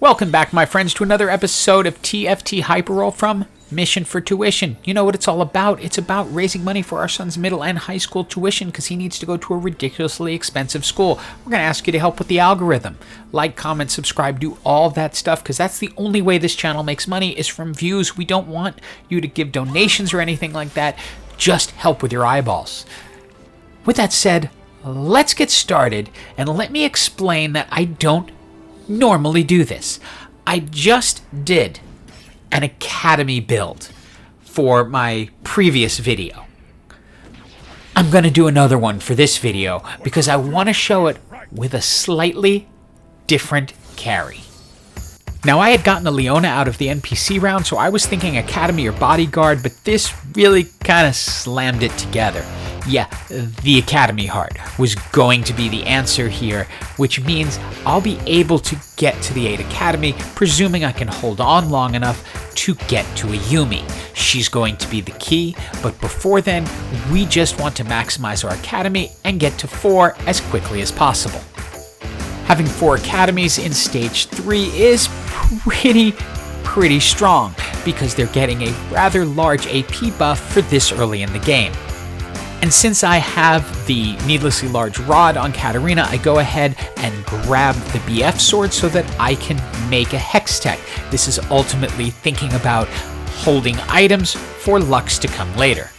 Welcome back, my friends, to another episode of TFT Hyperroll from Mission for Tuition. You know what it's all about. It's about raising money for our son's middle and high school tuition because he needs to go to a ridiculously expensive school. We're going to ask you to help with the algorithm. Like, comment, subscribe, do all that stuff because that's the only way this channel makes money is from views. We don't want you to give donations or anything like that. Just help with your eyeballs. With that said, let's get started and let me explain that I don't normally do this. I just did an Academy build for my previous video. I'm going to do another one for this video because I want to show it with a slightly different carry. Now, I had gotten a Leona out of the NPC round, so I was thinking Academy or Bodyguard, but this really kind of slammed it together. Yeah, the Academy heart was going to be the answer here, which means I'll be able to get to the 8 Academy, presuming I can hold on long enough to get to a Yumi. She's going to be the key, but before then, we just want to maximize our Academy and get to 4 as quickly as possible. Having 4 Academies in Stage 3 is pretty strong, because they're getting a rather large AP buff for this early in the game. And since I have the needlessly large rod on Katarina, I go ahead and grab the BF sword so that I can make a Hex Tech. This is ultimately thinking about holding items for Lux to come later.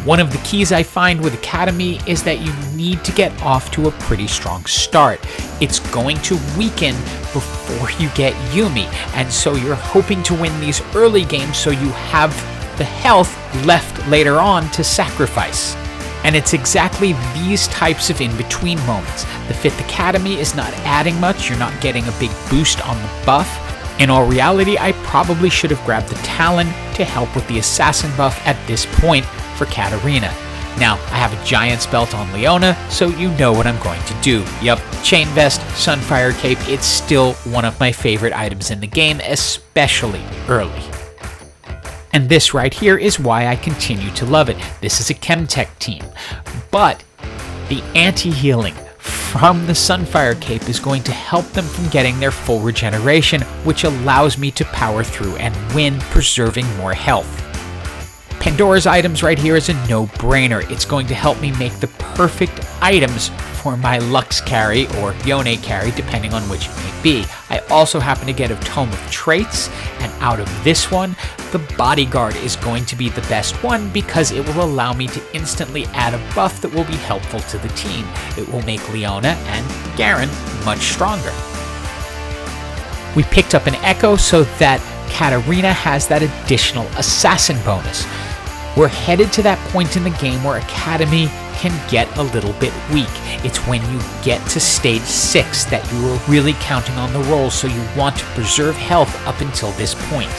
One of the keys I find with Academy is that you need to get off to a pretty strong start. It's going to weaken before you get Yumi, and so you're hoping to win these early games so you have the health left later on to sacrifice. And it's exactly these types of in-between moments. The 5th Academy is not adding much, you're not getting a big boost on the buff. In all reality, I probably should have grabbed the Talon to help with the Assassin buff at this point for Katarina. Now, I have a Giant's Belt on Leona, so you know what I'm going to do. Yup, Chain Vest, Sunfire Cape, it's still one of my favorite items in the game, especially early. And this right here is why I continue to love it. This is a Chemtech team, but the anti-healing from the Sunfire Cape is going to help them from getting their full regeneration, which allows me to power through and win, preserving more health. Pandora's items right here is a no-brainer. It's going to help me make the perfect items for my Lux carry or Yone carry, depending on which it may be. I also happen to get a Tome of Traits, and out of this one, the Bodyguard is going to be the best one because it will allow me to instantly add a buff that will be helpful to the team. It will make Leona and Garen much stronger. We picked up an Echo so that Katarina has that additional Assassin bonus. We're headed to that point in the game where Academy can get a little bit weak. It's when you get to Stage 6 that you are really counting on the roll, so you want to preserve health up until this point.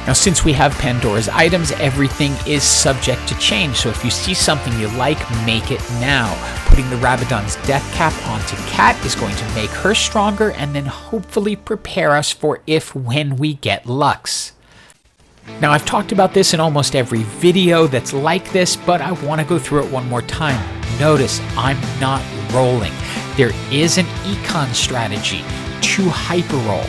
Now, since we have Pandora's items, everything is subject to change, so if you see something you like, make it now. Putting the Rabadon's Death Cap onto Cat is going to make her stronger and then hopefully prepare us for when we get Lux. Now, I've talked about this in almost every video that's like this, but I want to go through it one more time. Notice I'm not rolling. There is an econ strategy to hyper roll.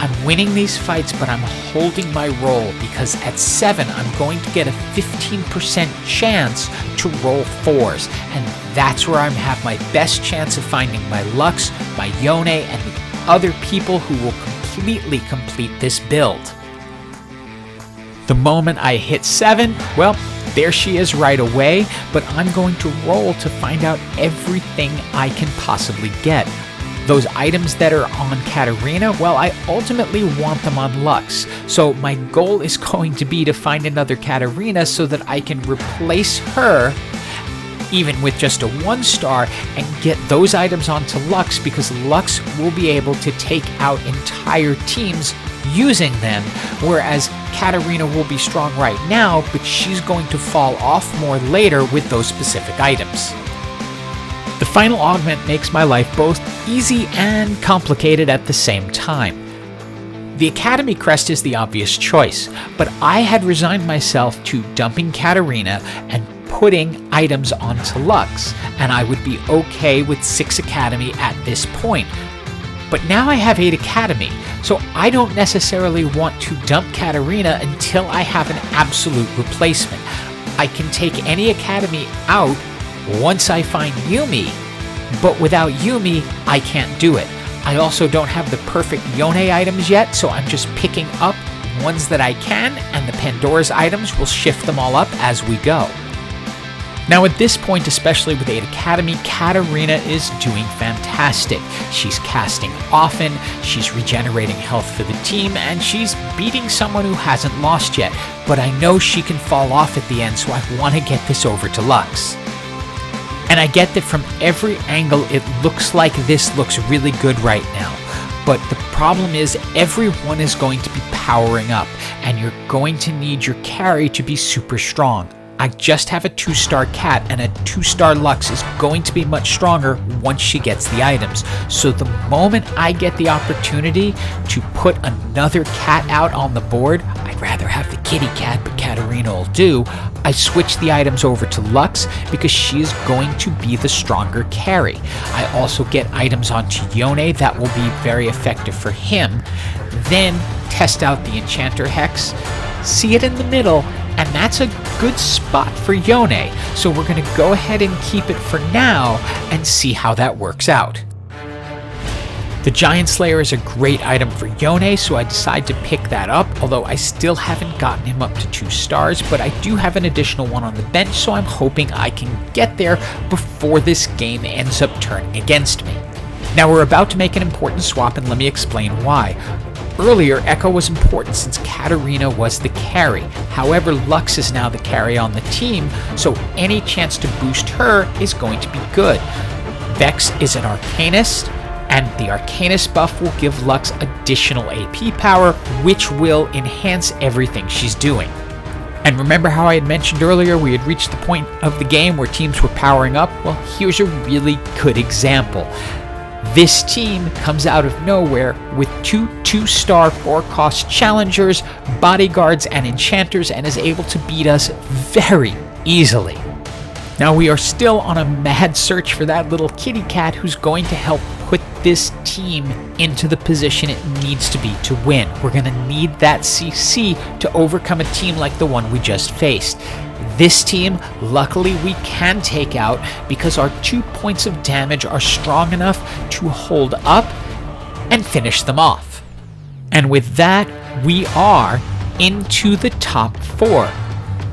I'm winning these fights, but I'm holding my roll because at 7, I'm going to get a 15% chance to roll 4s, and that's where I have my best chance of finding my Lux, my Yone, and the other people who will completely complete this build. The moment I hit 7, well, there she is right away, but I'm going to roll to find out everything I can possibly get. Those items that are on Katarina, well, I ultimately want them on Lux. So my goal is going to be to find another Katarina so that I can replace her, even with just a 1-star, and get those items onto Lux, because Lux will be able to take out entire teams using them, whereas Katarina will be strong right now, but she's going to fall off more later with those specific items. The final augment makes my life both easy and complicated at the same time. The Academy crest is the obvious choice, but I had resigned myself to dumping Katarina and putting items onto Lux, and I would be okay with 6 Academy at this point. But now I have 8 Academy, so I don't necessarily want to dump Katarina until I have an absolute replacement. I can take any Academy out once I find Yumi, but without Yumi, I can't do it. I also don't have the perfect Yone items yet, so I'm just picking up ones that I can, and the Pandora's items will shift them all up as we go. Now at this point, especially with 8 Academy, Katarina is doing fantastic. She's casting often, she's regenerating health for the team, and she's beating someone who hasn't lost yet. But I know she can fall off at the end, so I want to get this over to Lux. And I get that from every angle it looks like this looks really good right now. But the problem is everyone is going to be powering up, and you're going to need your carry to be super strong. I just have a 2-star cat, and a 2-star Lux is going to be much stronger once she gets the items. So the moment I get the opportunity to put another cat out on the board, I'd rather have the kitty cat, but Katarina will do, I switch the items over to Lux because she is going to be the stronger carry. I also get items onto Yone that will be very effective for him. Then test out the Enchanter Hex, see it in the middle, and that's a good spot for Yone. So we're going to go ahead and keep it for now and see how that works out. The Giant Slayer is a great item for Yone, so I decide to pick that up, although I still haven't gotten him up to 2 stars, but I do have an additional one on the bench, so I'm hoping I can get there before this game ends up turning against me. Now we're about to make an important swap, and let me explain why. Earlier, Echo was important since Katarina was the carry. However, Lux is now the carry on the team, so any chance to boost her is going to be good. Vex is an Arcanist, and the Arcanist buff will give Lux additional AP power, which will enhance everything she's doing. And remember how I had mentioned earlier we had reached the point of the game where teams were powering up? Well, here's a really good example. This team comes out of nowhere with 2 2-star 4-cost challengers, bodyguards, and enchanters, and is able to beat us very easily. Now we are still on a mad search for that little kitty cat who's going to help put this team into the position it needs to be to win. We're going to need that CC to overcome a team like the one we just faced. This team, luckily, we can take out because our 2 points of damage are strong enough to hold up and finish them off. And with that, we are into the top 4.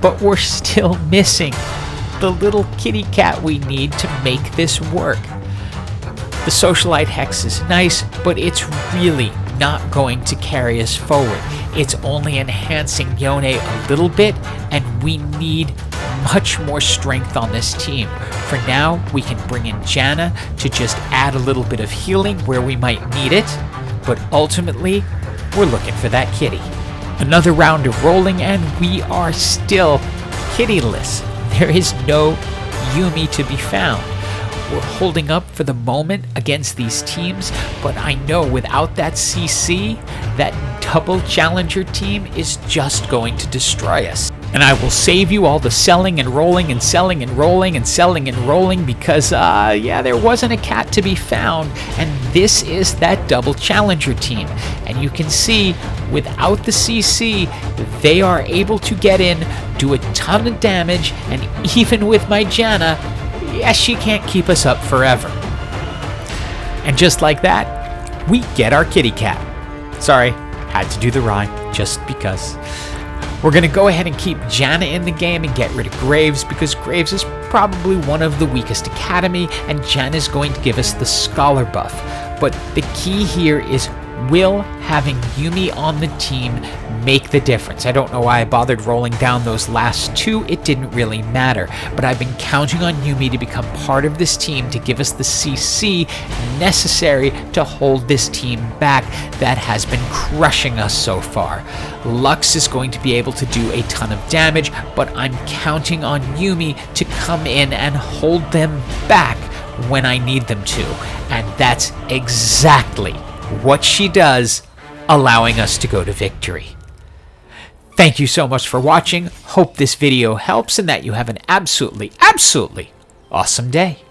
But we're still missing the little kitty cat we need to make this work. The Socialite Hex is nice, but it's really not going to carry us forward. It's only enhancing Yone a little bit, and we need much more strength on this team. For now, we can bring in Janna to just add a little bit of healing where we might need it, but ultimately, we're looking for that kitty. Another round of rolling, and we are still kittyless. There is no Yumi to be found. We're holding up for the moment against these teams, but I know without that CC, that double challenger team is just going to destroy us. And I will save you all the selling and rolling and selling and rolling and selling and rolling because, there wasn't a cat to be found, and this is that double challenger team. And you can see, without the CC, they are able to get in, do a ton of damage, and even with my Janna, she can't keep us up forever. And just like that, we get our kitty cat. Sorry, had to do the rhyme, just because. We're going to go ahead and keep Janna in the game and get rid of Graves, because Graves is probably one of the weakest Academy, and Janna is going to give us the Scholar buff. But the key here is, will having Yumi on the team make the difference? I don't know why I bothered rolling down those last 2. It didn't really matter. But I've been counting on Yumi to become part of this team to give us the CC necessary to hold this team back that has been crushing us so far. Lux is going to be able to do a ton of damage, but I'm counting on Yumi to come in and hold them back when I need them to. And that's exactly what she does, allowing us to go to victory. Thank you so much for watching. Hope this video helps and that you have an absolutely awesome day.